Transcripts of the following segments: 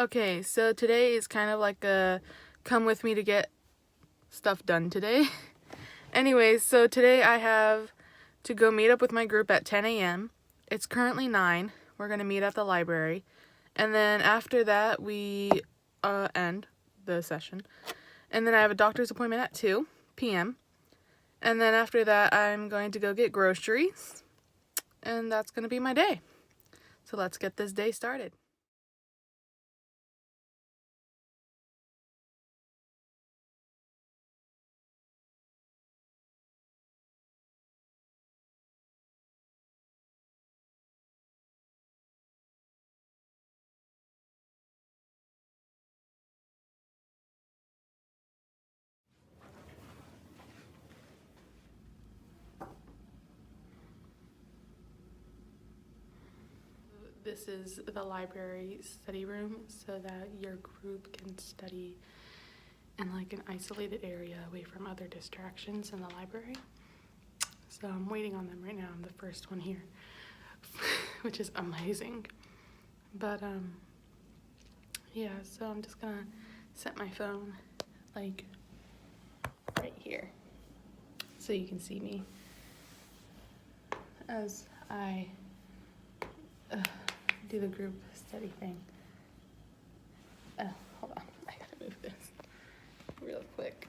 Okay, so today is kind of like a come with me to get stuff done today. Anyways, so today I have to go meet up with my group at 10 a.m. It's currently 9. We're going to meet at the library. And then after that, we end the session. And then I have a doctor's appointment at 2 p.m. And then after that, I'm going to go get groceries. And that's going to be my day. So let's get this day started. This is the library study room so that your group can study in like an isolated area away from other distractions in the library. So I'm waiting on them right now. I'm the first one here, which is amazing. But yeah, so I'm just gonna set my phone like right here so you can see me as I do the group study thing. Hold on, I gotta move this real quick.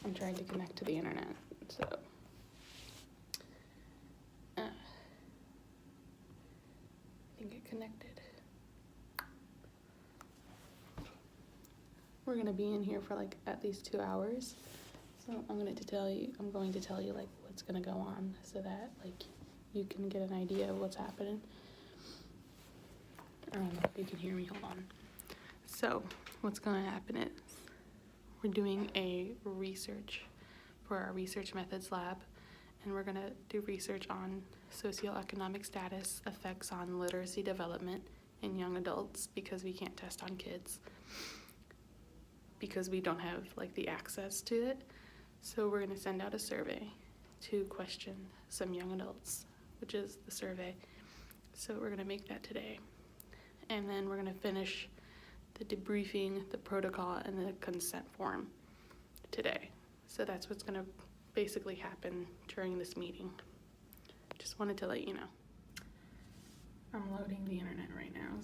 I'm trying to connect to the internet, so I think it connected. We're gonna be in here for like at least 2 hours, so I'm going to tell you like what's gonna go on so that like you can get an idea of what's happening. I don't know if you can hear me. Hold on. So what's gonna happen is we're doing a research for our research methods lab, and we're gonna do research on socioeconomic status effects on literacy development in young adults, because we can't test on kids because we don't have like the access to it. So we're gonna send out a survey to question some young adults, which is the survey. So we're gonna make that today, and then we're gonna finish the debriefing, the protocol, and the consent form today. So that's what's gonna basically happen during this meeting. Just wanted to let you know. I'm loading the internet right now.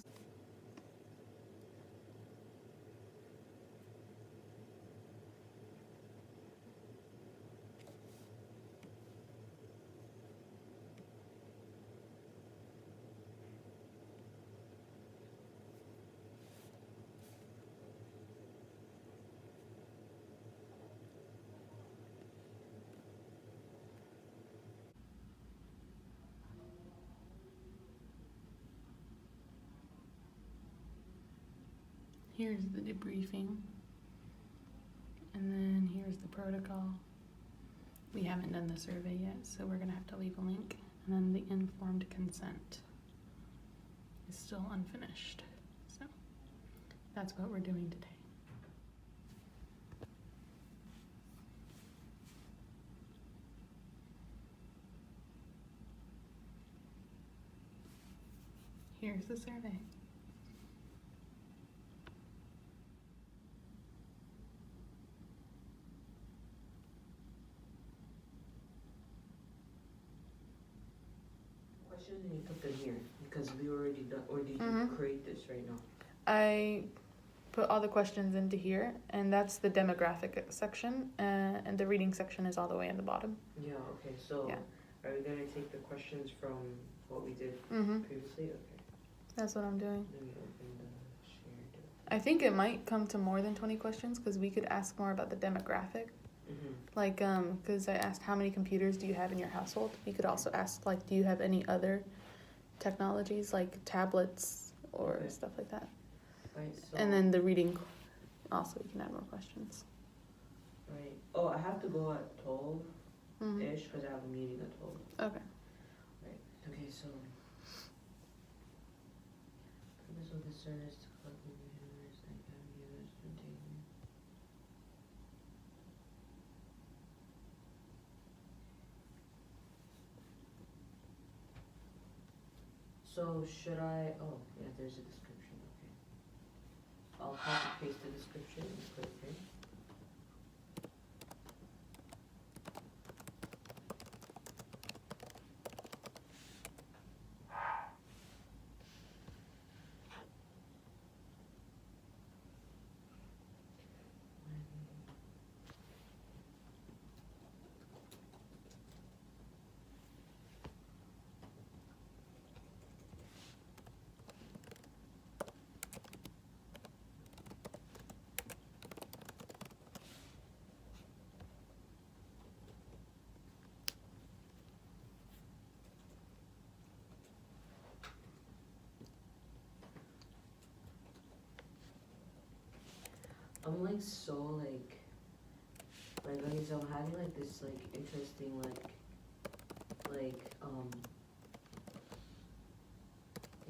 Here's the debriefing, and then here's the protocol. We haven't done the survey yet, so we're gonna have to leave a link. And then the informed consent is still unfinished. So that's what we're doing today. Here's the survey. Questions you put them here because we already done, or did you create this right now? I put all the questions into here, and that's the demographic section, and the reading section is all the way at the bottom. Yeah, okay, so Yeah. Are we gonna take the questions from what we did previously? Okay. That's what I'm doing. Let me open the shared. I think it might come to more than 20 questions because we could ask more about the demographic. Like, because I asked how many computers do you have in your household? You could also ask, like, do you have any other technologies, like tablets or stuff like that? Right, so. And then the reading, also, you can add more questions. Right. Oh, I have to go at 12-ish because I have a meeting at 12. Okay. Right. Okay, so. Purpose of the service to collect computers and users to take. So should I? Oh, yeah. There's a description. Okay. I'll copy paste the description and put it here. I'm like so like okay, so I'm having like this like interesting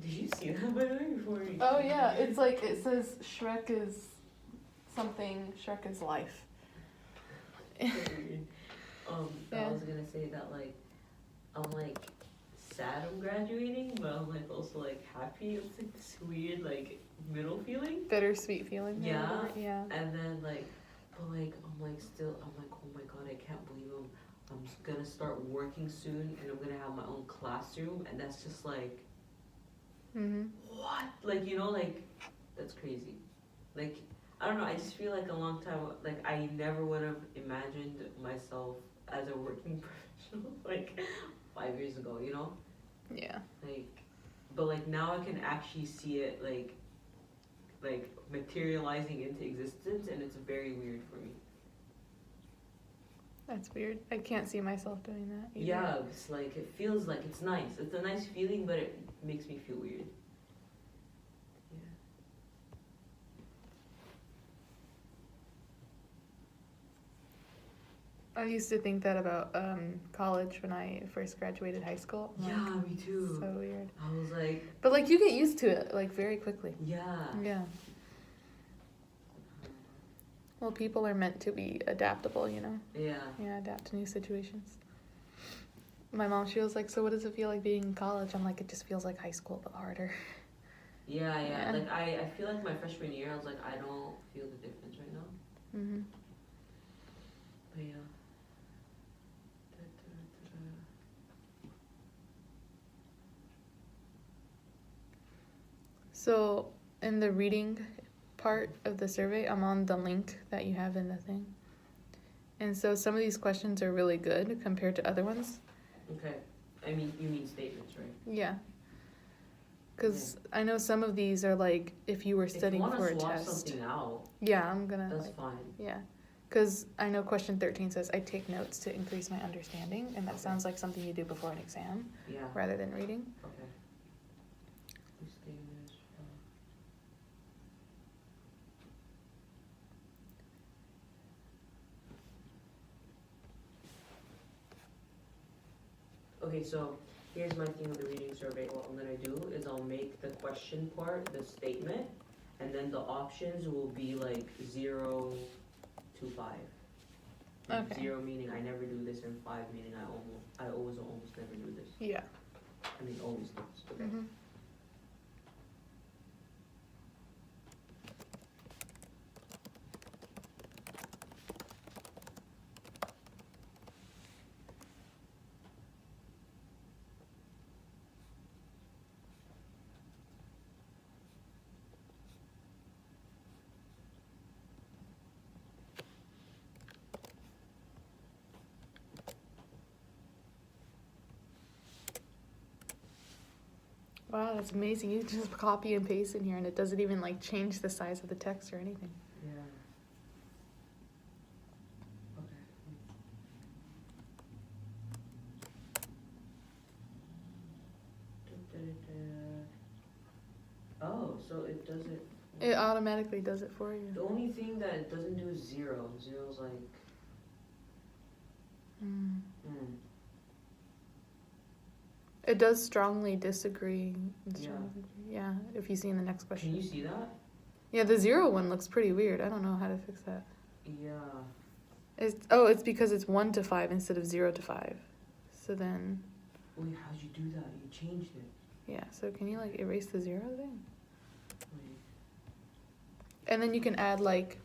did you see that by the way before you Oh yeah, it's like it says Shrek is something. Shrek is life. Weird. Yeah. I was gonna say that like I'm like sad I'm graduating, but I'm like also like happy. It's like this weird like middle feeling. Bittersweet feeling. or Yeah. whatever. Yeah. And then like, but like I'm like still I'm like, oh my god, I can't believe I'm just gonna start working soon and I'm gonna have my own classroom, and that's just like Mhm. what? Like, you know, like that's crazy. Like I don't know, I just feel like a long time like I never would have imagined myself as a working professional like 5 years ago, you know? Yeah. Like but like now I can actually see it like materializing into existence, and it's very weird for me. That's weird. I can't see myself doing that either. Yeah, it's like it feels like it's nice. It's a nice feeling, but it makes me feel weird. Yeah. I used to think that about college when I first graduated high school. I'm Yeah, like, me too. so weird. I was like, But like you get used to it like very quickly. yeah. Yeah. Well, people are meant to be adaptable, you know? Yeah. Yeah, adapt to new situations. My mom, she was like, so what does it feel like being in college? I'm like, it just feels like high school, but harder. Yeah. Yeah. Like I feel like my freshman year, I was like, I don't feel the difference right now. Mhm. But yeah. So, in the reading part of the survey, I'm on the link that you have in the thing. And so some of these questions are really good compared to other ones. Okay. I mean, you mean statements, right? Yeah. Because I know some of these are like if you were studying for a If you want to swap test. something out, Yeah, I'm gonna. that's like, fine. Yeah. Because I know question 13 says, I take notes to increase my understanding. And that Okay. sounds like something you do before an exam Yeah. rather than reading. Okay. These statements, Okay, so here's my thing with the reading survey. What I'm gonna do is I'll make the question part the statement, and then the options will be like 0 to 5. Like Okay. 0 meaning I never do this, and 5 meaning I always almost never do this. Yeah. I mean always do this. Okay. Mhm. Wow, that's amazing. You just copy and paste in here and it doesn't even like change the size of the text or anything. Yeah. Okay. Oh, so it doesn't. It automatically does it for you. The only thing that it doesn't do is 0. 0's like. Mm. Hmm. It does strongly disagree. Yeah. Yeah, if you see in the next question. Can you see that? Yeah, the 0 one looks pretty weird. I don't know how to fix that. Yeah. It's because it's 1 to 5 instead of 0 to 5. So then, Wait, how'd you do that? You changed it. Yeah, so can you like erase the 0 thing? Wait. And then you can add like,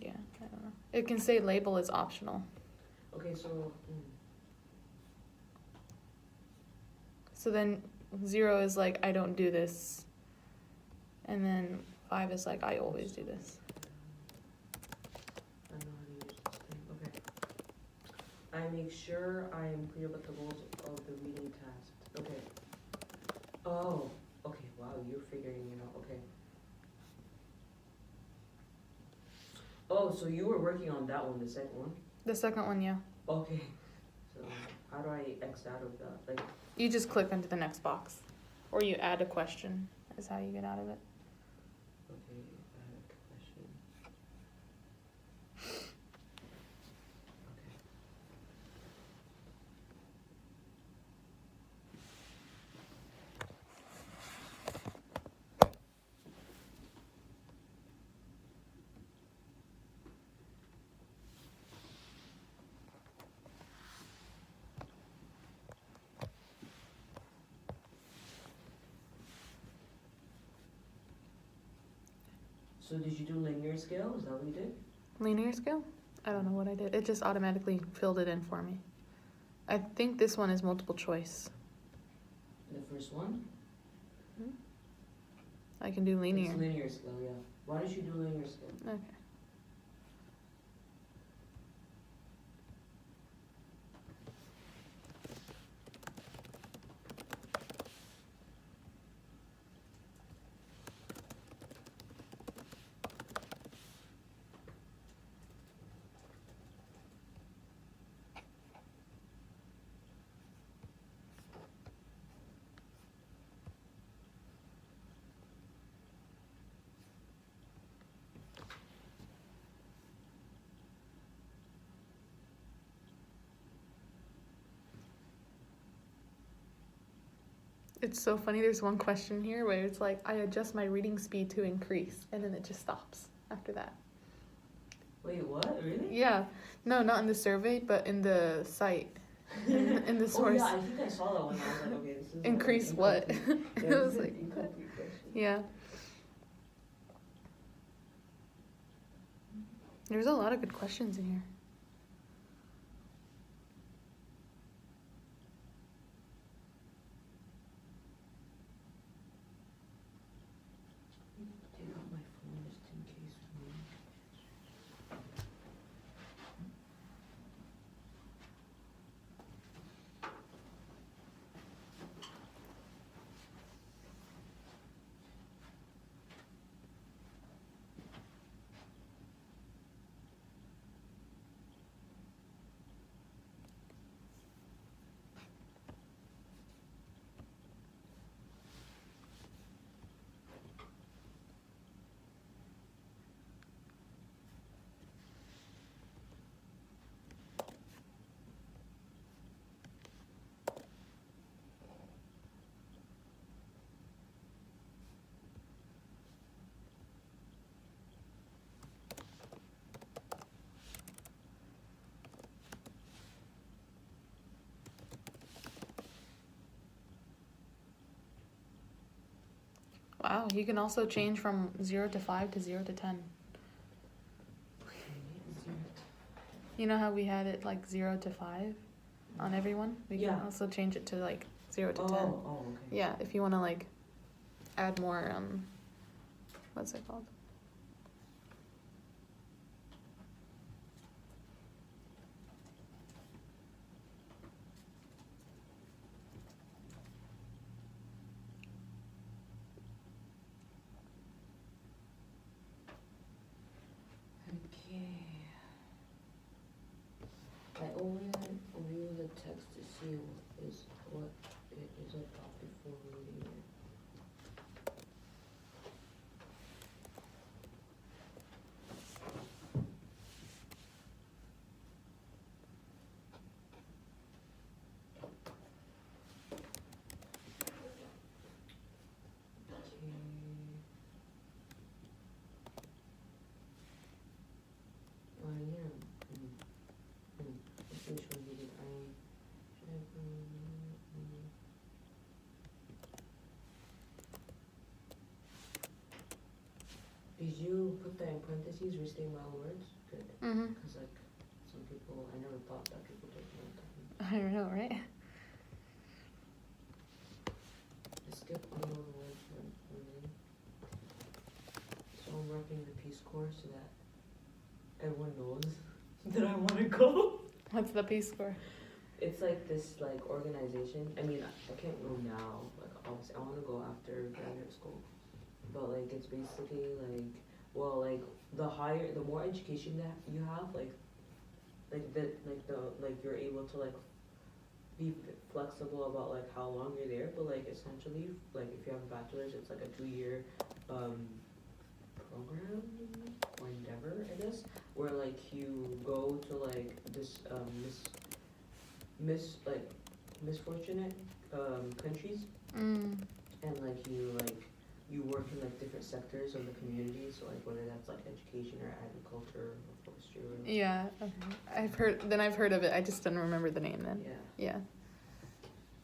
yeah, I don't know. It can say label is optional. Okay, so. So then 0 is like, I don't do this. And then 5 is like, I always do this. I know how to use this thing. Okay. I make sure I am clear about the goals of the reading task. Okay. Oh, okay. Wow, you're figuring it out. Okay. Oh, so you were working on that one, the second one? The second one, yeah. Okay. So how do I X out of that? Like, You just click into the next box. Or you add a question, is how you get out of it. okay, question. Okay. So did you do linear scale? Is that what you did? Linear scale? I don't know what I did. It just automatically filled it in for me. I think this one is multiple choice. The first one? I can do linear. It's linear scale, yeah. Why did you do linear scale? Okay. It's so funny. There's one question here where it's like, I adjust my reading speed to increase, and then it just stops after that. Wait, what? Really? Yeah. No, not in the survey, but in the site. In the source. Oh yeah, I think I saw that one. I was like, okay, this is Increase like what? incomplete. It Yeah, was this is like, an incomplete question. Yeah. There's a lot of good questions in here. Take out my phone just in case. Wow, you can also change from 0 to 5 to 0 to 10. You know how we had it like 0 to 5 on everyone? We can Yeah. also change it to like 0 to 10. Oh, okay. Yeah, if you want to like add more, what's it called? Okay. I only view the text to see what it is about before reading it. Yeah. Let's see which one he did. parentheses, restate my own words. Good. Mhm. Because like some people, I never thought that people did that. I don't know, right? Skip unknown words when reading. So I'm working the Peace Corps so that everyone knows that I want to go. What's the Peace Corps? It's like this like organization. I mean, I can't go now. Like obviously, I want to go after graduate school. But like it's basically like, well, like the more education that you have, like you're able to like be flexible about like how long you're there. But like essentially, like if you have a bachelor's, it's like a 2-year program or endeavor, I guess, where like you go to like this misfortunate countries, Mm. and like you work in like different sectors of the community, so like whether that's like education or agriculture or forestry or Yeah. Okay. I've heard of it. I just didn't remember the name then. Yeah.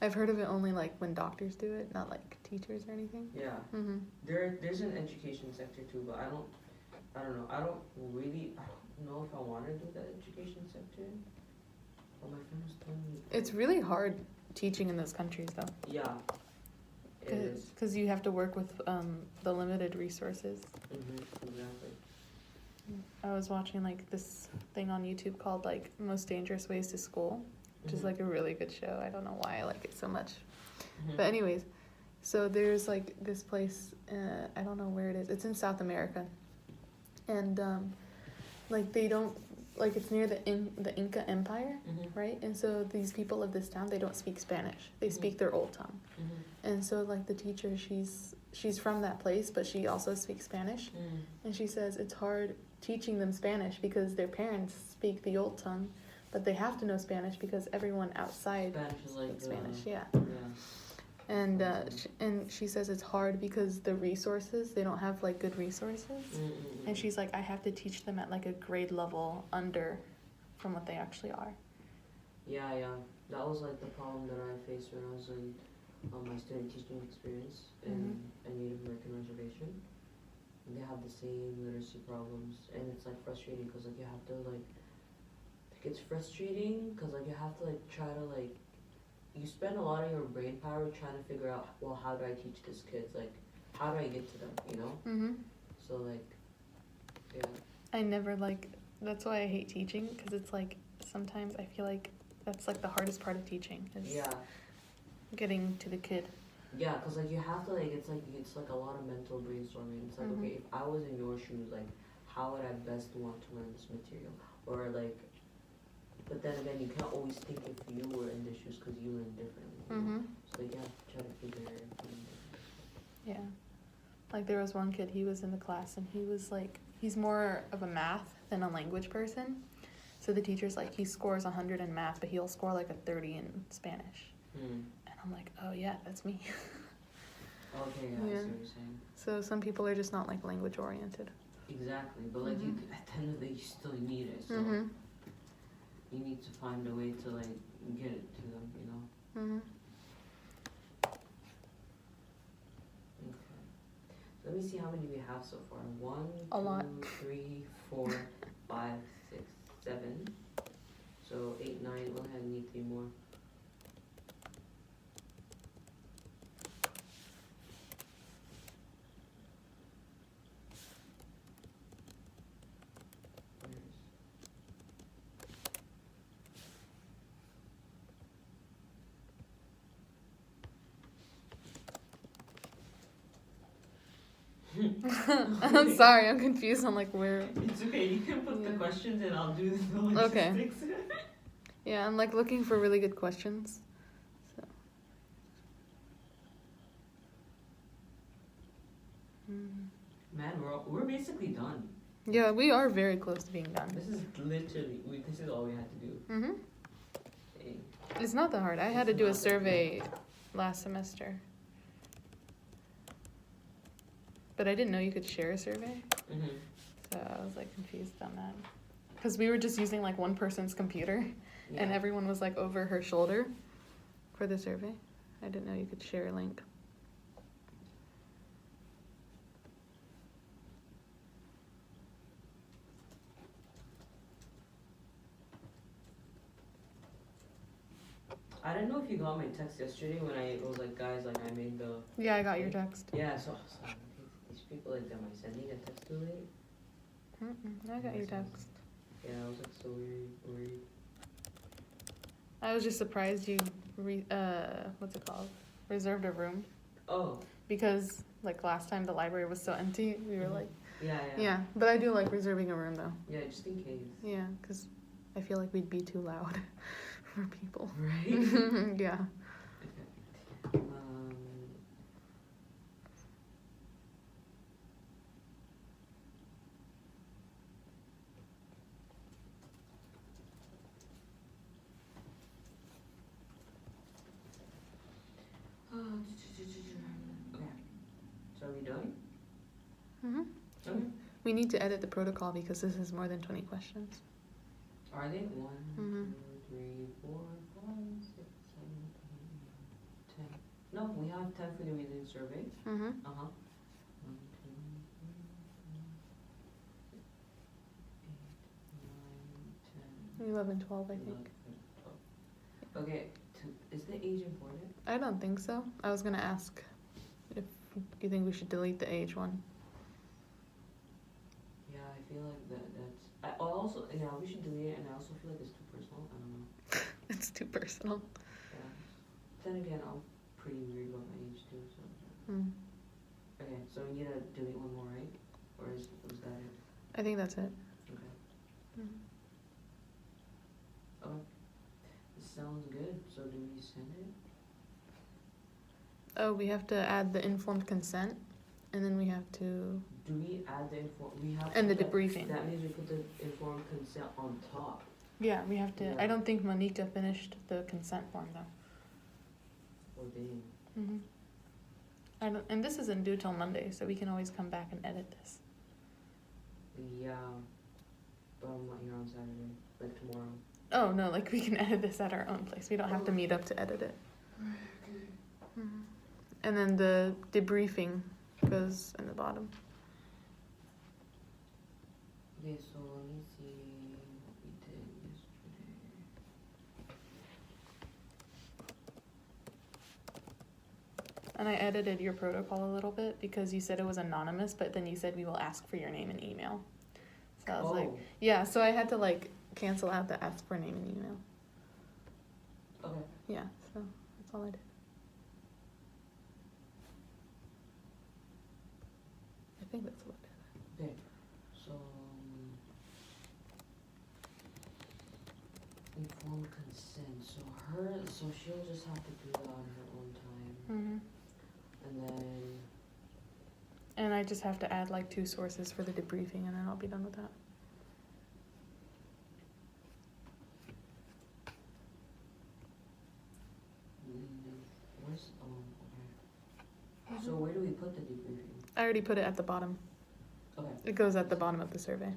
I've heard of it only like when doctors do it, not like teachers or anything. yeah. Mhm. There's an education sector too, but I don't know. I don't know if I want to do the education sector. But my friend was telling me It's really hard teaching in those countries though. yeah. It is. Because you have to work with the limited resources. Exactly. I was watching like this thing on YouTube called like Most Dangerous Ways to School, which is like a really good show. I don't know why I like it so much. But anyways, so there's like this place, I don't know where it is. It's in South America. And like they don't, like it's near the Inca Empire, right? And so these people of this town, they don't speak Spanish. They speak their old tongue. And so like the teacher, she's from that place, but she also speaks Spanish. And she says it's hard teaching them Spanish because their parents speak the old tongue, but they have to know Spanish because everyone outside speaks Spanish. Yeah. And she says it's hard because the resources, they don't have like good resources. And she's like, I have to teach them at like a grade level under from what they actually are. Yeah. That was like the problem that I faced when I was in my student teaching experience in a Native American reservation. And they have the same literacy problems, and it's like frustrating because like you have to like it's frustrating because like you have to like try to like you spend a lot of your brain power trying to figure out, well, how do I teach this kid, like how do I get to them, you know? So like I never like, that's why I hate teaching, because it's like sometimes I feel like that's like the hardest part of teaching is getting to the kid. Yeah, because like you have to like it's like a lot of mental brainstorming. It's like okay, if I was in your shoes, like how would I best want to learn this material, or like, but then again you can't always think if you were in the shoes because you learn differently. You know? So like you have to try to figure it out. Yeah, like there was one kid, he was in the class and he was like, he's more of a math than a language person. So the teacher's like, he scores 100 in math, but he'll score like a 30 in Spanish. And I'm like, oh yeah, that's me. Okay, yeah, I see what you're saying. So some people are just not like language oriented. Exactly, but like you, at the end of the day, you still need it. So you need to find a way to like get it to them, you know. Okay. Let me see how many we have so far. 1, A lot. 2, 3, 4, 5, 6, 7. So 8, 9. We'll have need 3 more. I'm sorry, I'm confused on like where. It's okay, you can put the questions and I'll do the logistics. Okay. Yeah, I'm like looking for really good questions. So. Man, we're basically done. Yeah, we are very close to being done. This is literally, this is all we had to do. Dang. It's not that hard. I had to do a survey last semester. But I didn't know you could share a survey. So I was like confused on that. Because we were just using like one person's computer and everyone was like over her shoulder for the survey. I didn't know you could share a link. I don't know if you got my text yesterday when I was like, guys, like I made the. Yeah, I got your text. Yeah, so I was like, these people, like, am I sending a text too late? I got your text. Yeah, I was like so worried. I was just surprised you what's it called? Reserved a room. Oh. Because like last time the library was so empty, we were like. Yeah. Yeah, but I do like reserving a room though. Yeah, just in case. Yeah, because I feel like we'd be too loud for people. Right? Yeah. Okay. So are we done? Mhm. Okay. We need to edit the protocol because this is more than 20 questions. Are they? 1, Mhm. 2, 3, 4, 5, 6, 7, 8, 9, 10. No, we have 10 for the reading survey. Mhm. 1, 2, 3, 4, 5, 6, 8, 9, 10. 11, 12, I think. 11, 12. Okay, is the age important? I don't think so. I was gonna ask if you think we should delete the age one. Yeah, I feel like that's. I also, yeah, we should delete it, and I also feel like it's too personal. I don't know. It's too personal. Yeah. Then again, I'm pretty weird about my age too, so. Mm. Okay, so we need to delete one more, right? Or was that it? I think that's it. Okay. Mhm. Oh, this sounds good. So do we send it? Oh, we have to add the informed consent, and then we have to. Do we add the we have And the to debriefing. That means we put the informed consent on top. Yeah, we have to. Yeah. I don't think Monica finished the consent form though. Or dang. Mhm. I don't, and this isn't due till Monday, so we can always come back and edit this. Yeah. But I'm not here on Saturday. Like tomorrow. Oh no, like we can edit this at our own place. We don't have to meet up to edit it. Mhm. And then the debriefing goes in the bottom. Okay, so let me see what we did yesterday. And I edited your protocol a little bit because you said it was anonymous, but then you said we will ask for your name and email. So I was like, yeah, so I had to like cancel out the ask for name and email. Okay. Yeah, so that's all I did. I think that's what I did. Okay, so informed consent. So she'll just have to do that on her own time, Mm-hmm. and then And I just have to add like 2 sources for the debriefing, and then I'll be done with that. where's okay. So where do we put the debriefing? I already put it at the bottom. Okay. It goes at the bottom of the survey.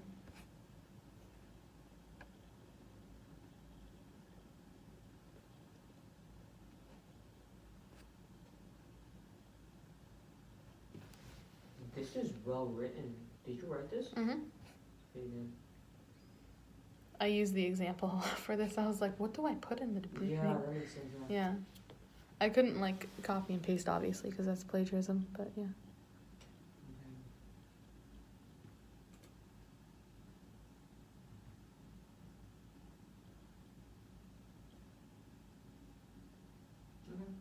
This is well written. Did you write this? Mm-hmm. Pretty good. I used the example for this. I was like, what do I put in the debriefing? Yeah, that makes sense. Yeah. I couldn't like copy and paste obviously because that's plagiarism, but yeah. Okay.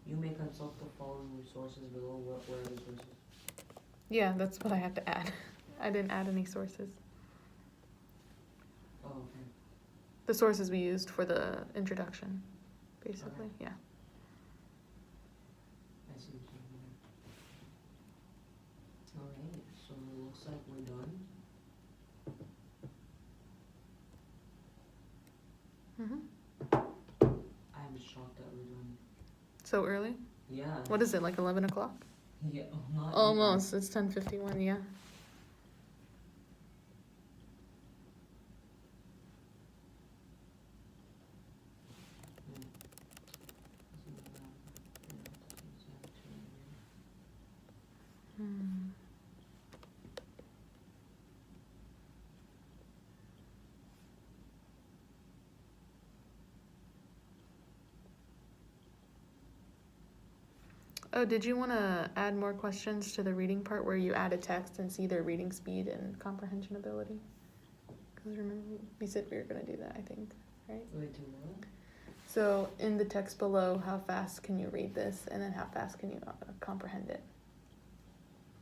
You may consult the following resources below. What were the resources? Yeah, that's what I had to add. I didn't add any sources. Oh, okay. The sources we used for the introduction, basically. Okay. Yeah. I see what you mean. Alright, so it looks like we're done. Mm-hmm. I'm shocked that we're done. So early? Yeah. What is it, like 11 o'clock? Yeah, not Almost. It's 10:51, yeah. Hmm. Oh, did you want to add more questions to the reading part where you add a text and see their reading speed and comprehension ability? Because remember, we said we were going to do that, I think, right? Wait, do what? So in the text below, how fast can you read this, and then how fast can you comprehend it?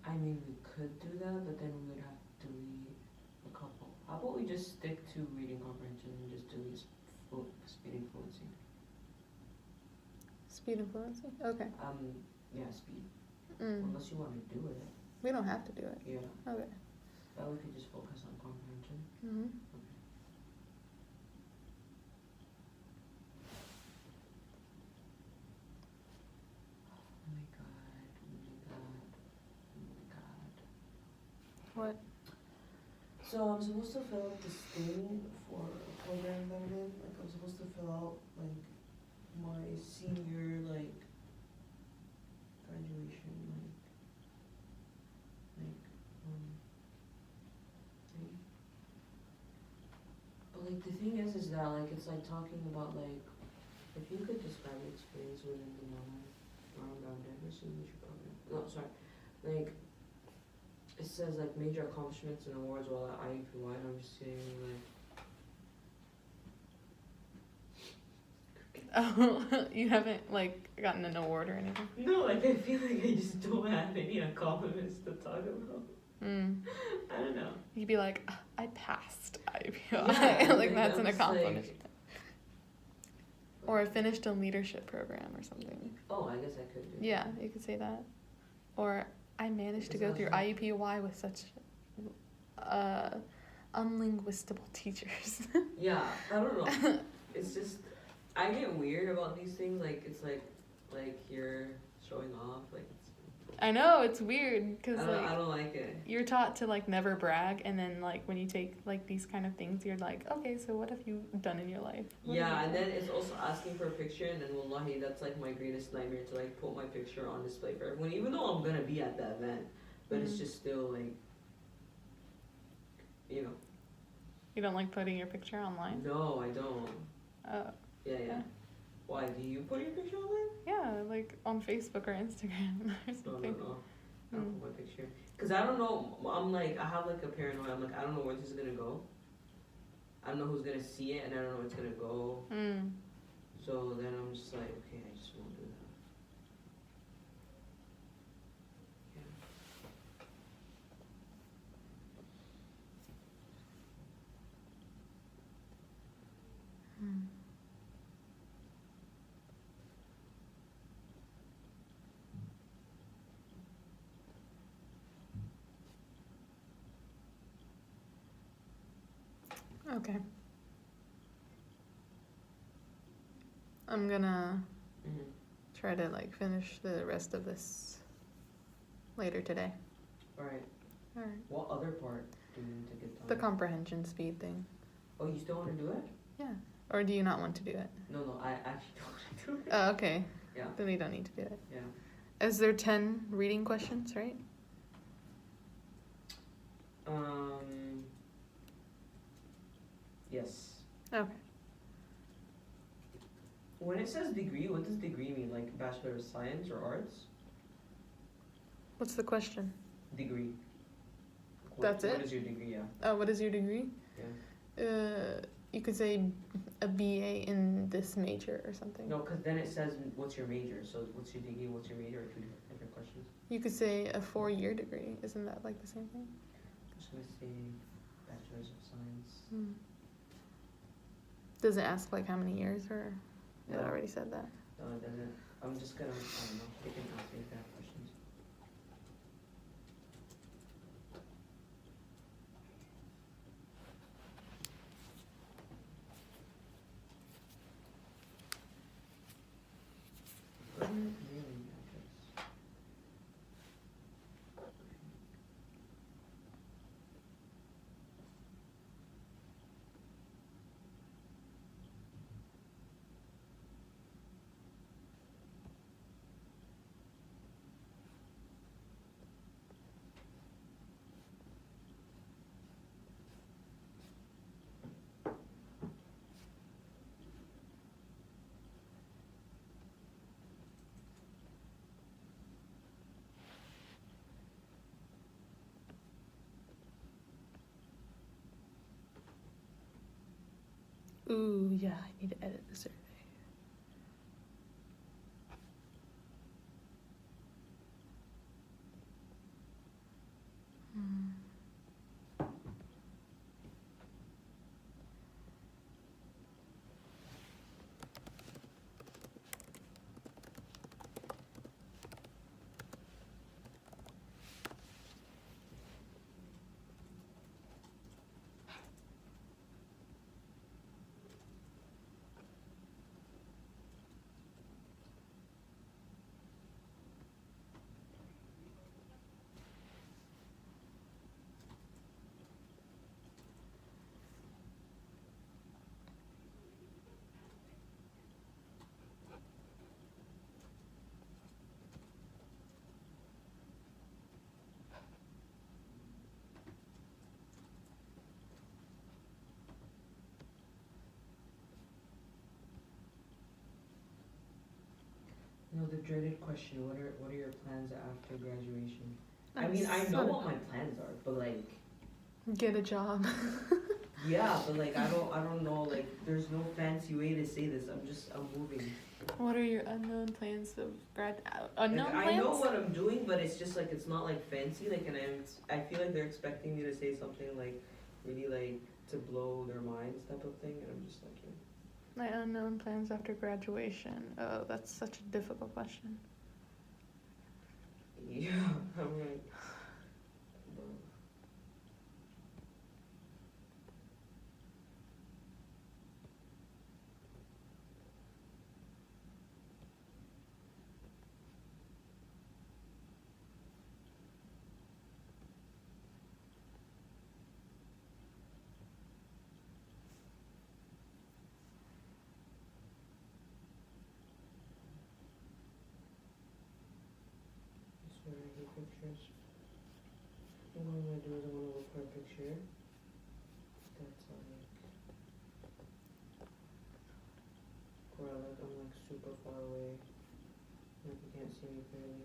I mean, we could do that, but then we would have to delete a couple. How about we just stick to reading comprehension and just delete speed and fluency? Speed and fluency? Okay. Yeah, speed. Mm. Unless you want to do it. We don't have to do it. Yeah. Okay. But we could just focus on comprehension. Mm-hmm. Oh my god, oh my god, oh my god. What? So I'm supposed to fill out this thing for a program that I'm in. Like I'm supposed to fill out like my senior graduation thing. But like the thing is that like it's like talking about like if you could describe your experience within the non-round diversity program. No, sorry. Like it says like major accomplishments and awards while at IUPUI, and I'm just saying like. Oh, you haven't like gotten an award or anything? No, like I feel like I just don't have any accomplishments to talk about. I don't know. You'd be like, I passed IUPUI. Yeah, like that's an I'm just accomplishment. like- Or I finished a leadership program or something. Oh, I guess I could do. Yeah, you could say that. Or I managed to go through IUPUI with such unlinguistable teachers. Yeah, I don't know. It's just I get weird about these things. Like it's like you're showing off. Like it's. I know, it's weird because I don't like it. you're taught to like never brag, and then like when you take like these kind of things, you're like, okay, so what have you done in your life? Yeah, and then it's also asking for a picture, and then wallahi, that's like my greatest nightmare to like put my picture on display for everyone, even though I'm gonna be at that event, but it's just still like, you know. You don't like putting your picture online? No, I don't. Oh. Yeah. Why, do you put your picture online? Yeah, like on Facebook or Instagram or something. No. I don't put my picture. Because I don't know, I'm like, I have like a paranoia. I'm like, I don't know where this is going to go. I don't know who's going to see it, and I don't know where it's going to go. So then I'm just like, okay, I just won't do that. Okay. I'm gonna try to like finish the rest of this later today. Alright. Alright. What other part do we need to get done? The comprehension speed thing. Oh, you still want to do it? Yeah. Or do you not want to do it? No, I actually don't want to do it. Oh, okay. Yeah. Then you don't need to do it. Yeah. Is there 10 reading questions, right? Yes. Okay. When it says degree, what does degree mean? Like Bachelor of Science or Arts? What's the question? Degree. That's it? What is your degree, yeah? Oh, what is your degree? Yeah. You could say a BA in this major or something. No, because then it says what's your major. So what's your degree, what's your major, are two different questions. You could say a 4-year degree. Isn't that like the same thing? I'm just going to say Bachelor's of Science. Does it ask like how many years, or it No. already said that? No, it doesn't. I'm just going to, I don't know, they can ask me if they have questions. Mailing address. Ooh, yeah, I need to edit the survey. No, the dreaded question. What are your plans after graduation? I I'm mean, I so know what my plans are, but like, Get a job. yeah, but like, I don't know. Like, there's no fancy way to say this. I'm moving. What are your unknown plans of unknown Like, plans? I know what I'm doing, but it's just like it's not like fancy. Like, and I feel like they're expecting me to say something like really like to blow their minds type of thing, and I'm just like, yeah. My unknown plans after graduation. Oh, that's such a difficult question. Yeah, I'm like, bro. I swear I hate pictures. And what I'm gonna do is I'm gonna look for a picture that's like where like I'm like super far away, like you can't see me clearly.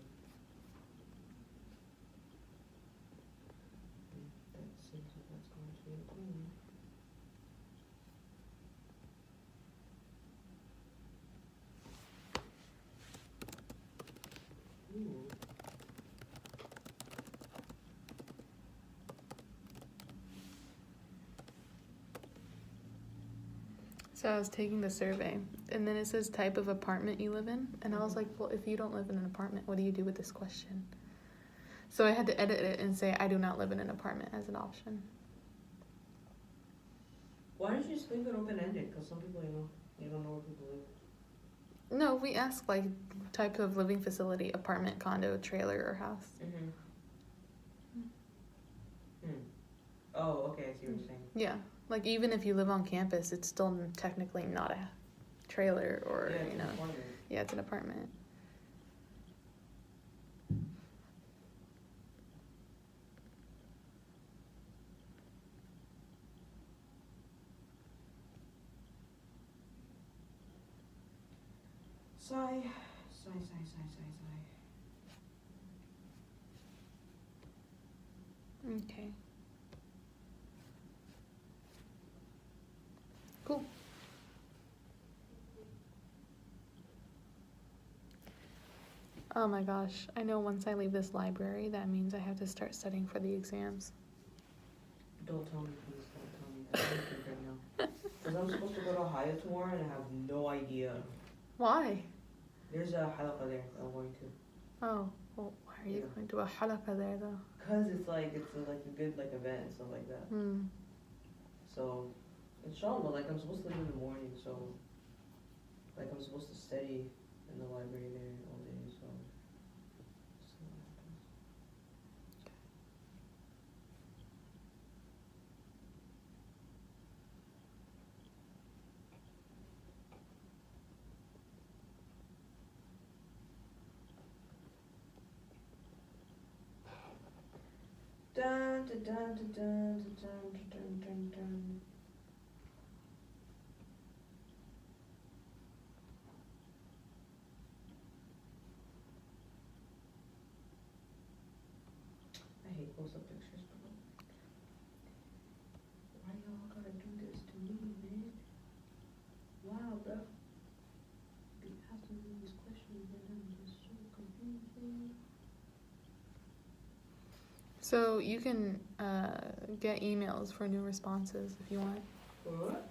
That seems like that's going to be a problem. Ooh. So I was taking the survey, and then it says type of apartment you live in, and I was like, well, if you don't live in an apartment, what do you do with this question? So I had to edit it and say I do not live in an apartment as an option. Why don't you just leave it open ended? Because some people, you don't know where people live. No, we ask like type of living facility, apartment, condo, trailer, or house. Oh, okay, I see what you're saying. Yeah, like even if you live on campus, it's still technically not a trailer or Yeah, it's an apartment. Yeah, it's an apartment. Sigh. Okay. Cool. Oh my gosh, I know once I leave this library, that means I have to start studying for the exams. Don't tell me, please. Don't tell me. I can't think right now. Because I'm supposed to go to Ohio tomorrow and I have no idea. Why? There's a halakha there that I'm going to. Oh, well, why are you going to a halakha there though? Because it's like a good like event and stuff like that. So, inshallah, like I'm supposed to leave in the morning, so like I'm supposed to study in the library there all day, so see what happens. Dun dun dun dun dun dun dun dun dun. I hate close-up pictures, bro. Why y'all gotta do this to me, man? So you can get emails for new responses if you want. What?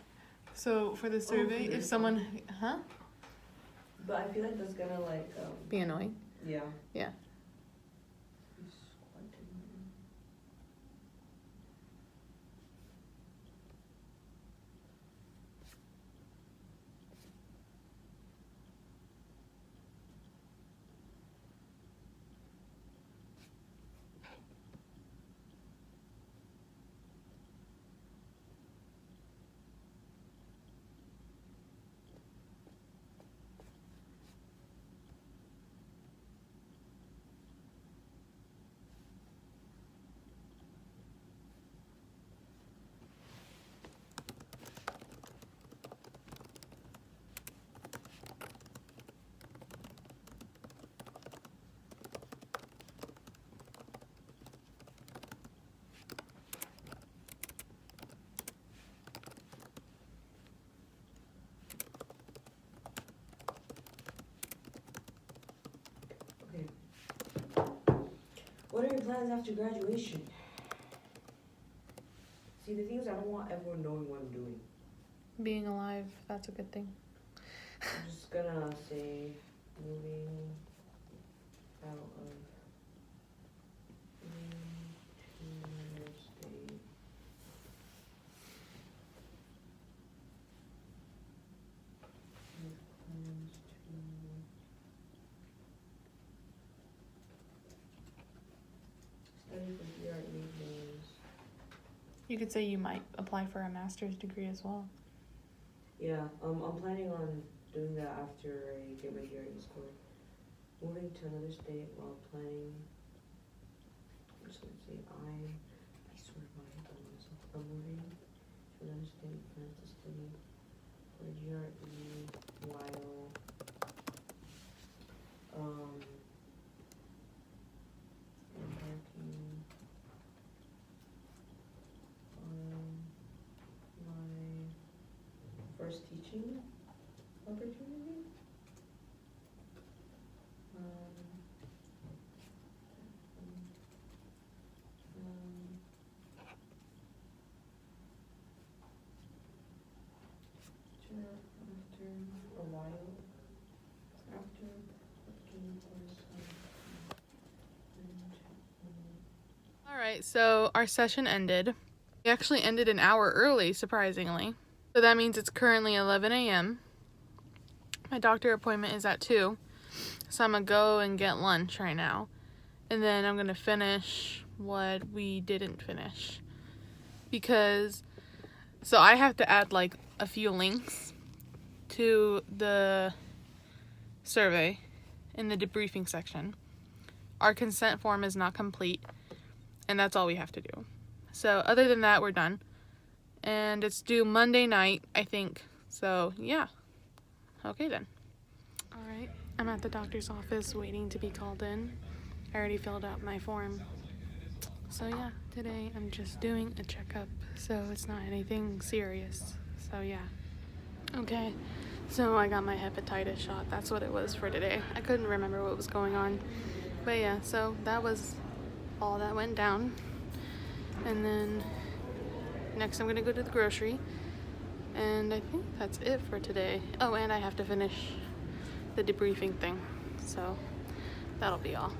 So for the survey, for if the someone, But I feel like that's gonna like be annoying. yeah. Yeah. Okay. What are your plans after graduation? See, the thing is, I don't want everyone knowing what I'm doing. Being alive, that's a good thing. I'm just gonna say moving out of to another state. With plans to study for GRE exams. You could say you might apply for a master's degree as well. Yeah, I'm planning on doing that after I get my GRE score. Moving to another state while planning. I'm just gonna say I swear to God, I hate that myself. I'm moving to another state, plan to study for GRE while embarking on my first teaching opportunity. After a while, after working All right, so our session ended. We actually ended an hour early, surprisingly. So that means it's currently 11 a.m. My doctor appointment is at 2. So I'm gonna go and get lunch right now. And then I'm gonna finish what we didn't finish. So I have to add like a few links to the survey in the debriefing section. Our consent form is not complete, and that's all we have to do. So other than that, we're done. And it's due Monday night, I think. So yeah. Okay then. All right, I'm at the doctor's office waiting to be called in. I already filled out my form. So yeah, today I'm just doing a checkup, so it's not anything serious. So yeah. Okay, so I got my hepatitis shot. That's what it was for today. I couldn't remember what was going on. But yeah, so that was all that went down. And then next I'm gonna go to the grocery. And I think that's it for today. Oh, and I have to finish the debriefing thing. So that'll be all.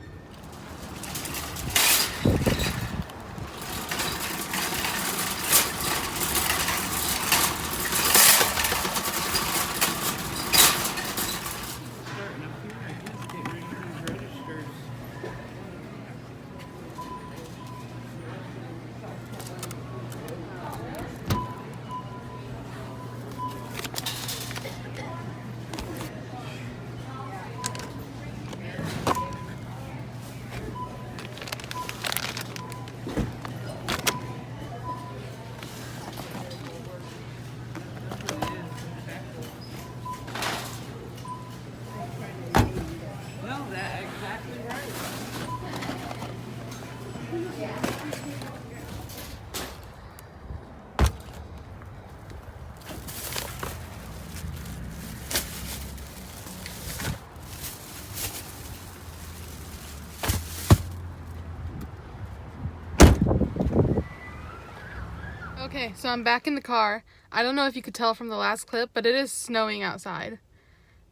Okay, so I'm back in the car. I don't know if you could tell from the last clip, but it is snowing outside.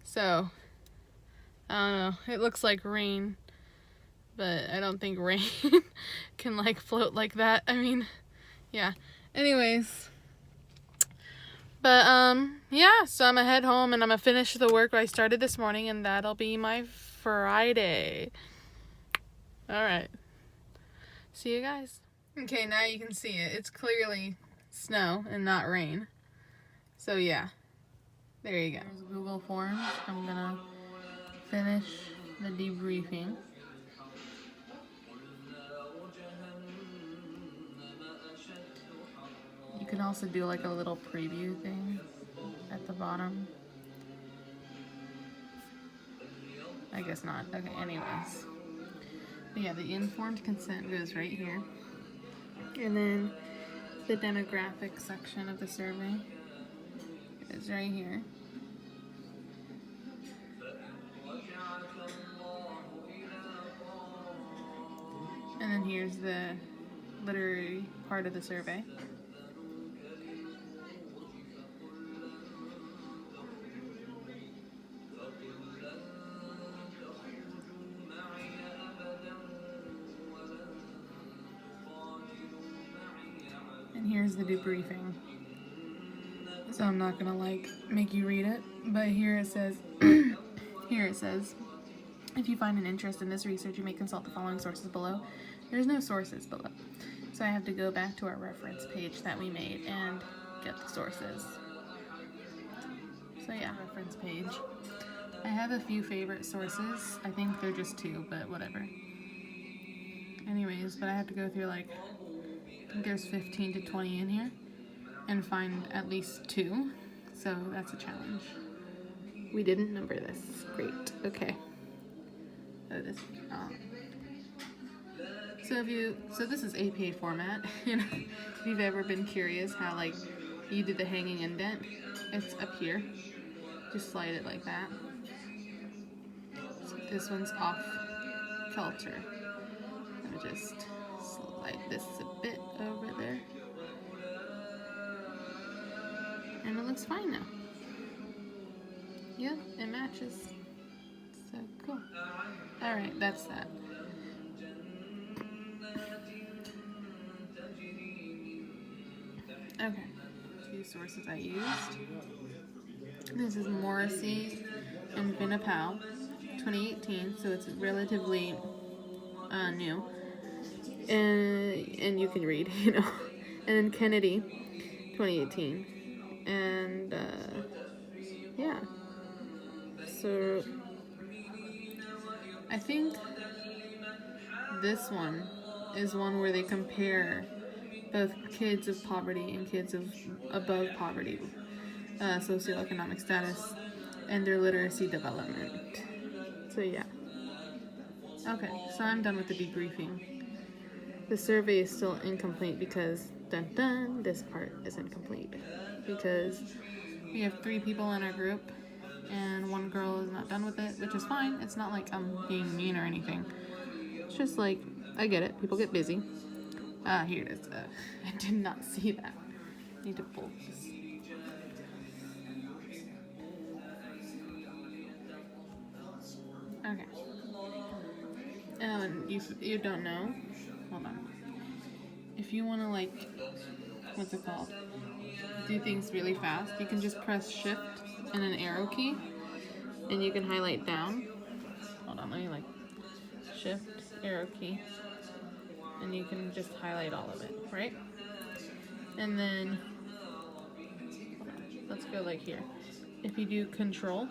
So, I don't know. It looks like rain, but I don't think rain can like float like that. I mean, yeah. Anyways, but yeah, so I'm gonna head home and I'm gonna finish the work I started this morning, and that'll be my Friday. All right. See you guys. Okay, now you can see it. It's clearly snow and not rain. So yeah, there you go. There's Google Forms. I'm gonna finish the debriefing. You can also do like a little preview thing at the bottom. I guess not. Okay, anyways. But yeah, the informed consent goes right here. And then the demographic section of the survey is right here. And then here's the literary part of the survey. And here's the debriefing. So I'm not gonna like make you read it, but here it says, if you find an interest in this research, you may consult the following sources below. There's no sources below. So I have to go back to our reference page that we made and get the sources. So yeah, reference page. I have a few favorite sources. I think they're just 2, but whatever. Anyways, but I have to go through like, I think there's 15 to 20 in here and find at least 2. So that's a challenge. We didn't number this. Great. Okay. So this is APA format. You know, if you've ever been curious how like you do the hanging indent, it's up here. Just slide it like that. So this one's off kilter. Let me just slide this a bit over there. And it looks fine now. Yeah, it matches. So cool. Alright, that's that. Okay, 2 sources I used. This is Morrissey and Vinapal, 2018, so it's relatively new. And you can read, you know. And then Kennedy, 2018. And yeah. So I think this one is one where they compare both kids of poverty and kids of above poverty socioeconomic status and their literacy development. So yeah. Okay, so I'm done with the debriefing. The survey is still incomplete because dun dun, this part is incomplete because we have 3 people in our group and 1 girl is not done with it, which is fine. It's not like I'm being mean or anything. It's just like, I get it. People get busy. Here it is. I did not see that. I need to pull this. Okay. And you don't know, hold on. If you want to like, what's it called? Do things really fast, you can just press shift and an arrow key and you can highlight down. Hold on, let me like shift, arrow key, and you can just highlight all of it, right? And then, hold on, let's go like here. If you do control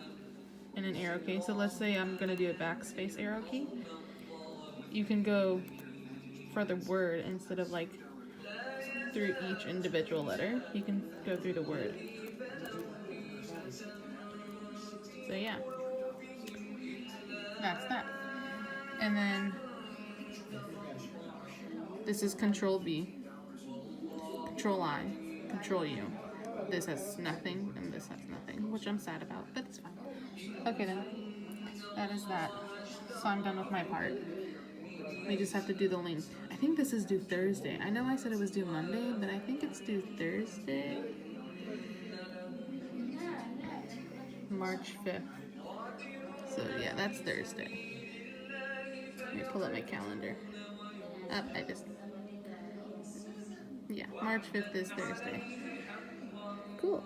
and an arrow key, so let's say I'm gonna do a backspace arrow key, you can go for the word instead of like through each individual letter. You can go through the word. So yeah, that's that. And then this is Control V, Control I, Control U. This has nothing and this has nothing, which I'm sad about, but it's fine. Okay then, that is that. So I'm done with my part. We just have to do the link, I think this is due Thursday. I know I said it was due Monday, but I think it's due Thursday. March 5th. So yeah, that's Thursday. Let me pull up my calendar. Yeah, March 5th is Thursday. Cool.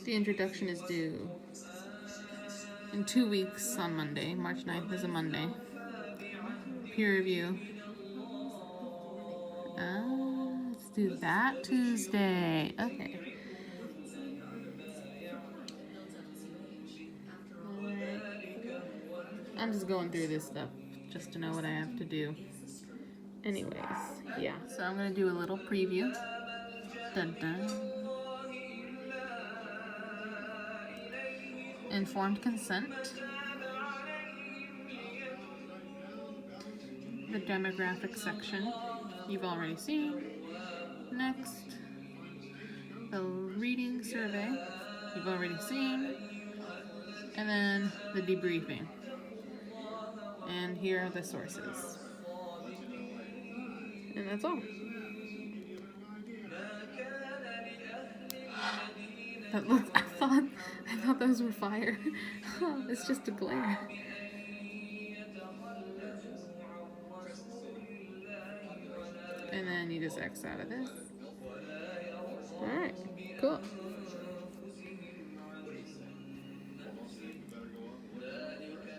The introduction is due in 2 weeks on Monday. March 9th is a Monday. Peer review. Let's do that Tuesday. Okay. Alright. I'm just going through this stuff just to know what I have to do. Anyways, yeah. So I'm gonna do a little preview. Dun dun. Informed consent. The demographic section you've already seen. Next, the reading survey you've already seen. And then the debriefing. And here are the sources. And that's all. I thought those were fire. It's just a glare. And then you just X out of this. Alright, cool.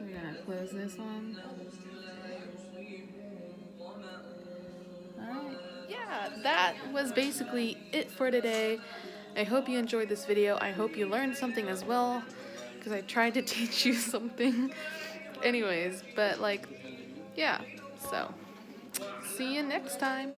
We're gonna close this one. Alright, yeah, that was basically it for today. I hope you enjoyed this video. I hope you learned something as well, because I tried to teach you something. Anyways, but like, yeah, so see you next time.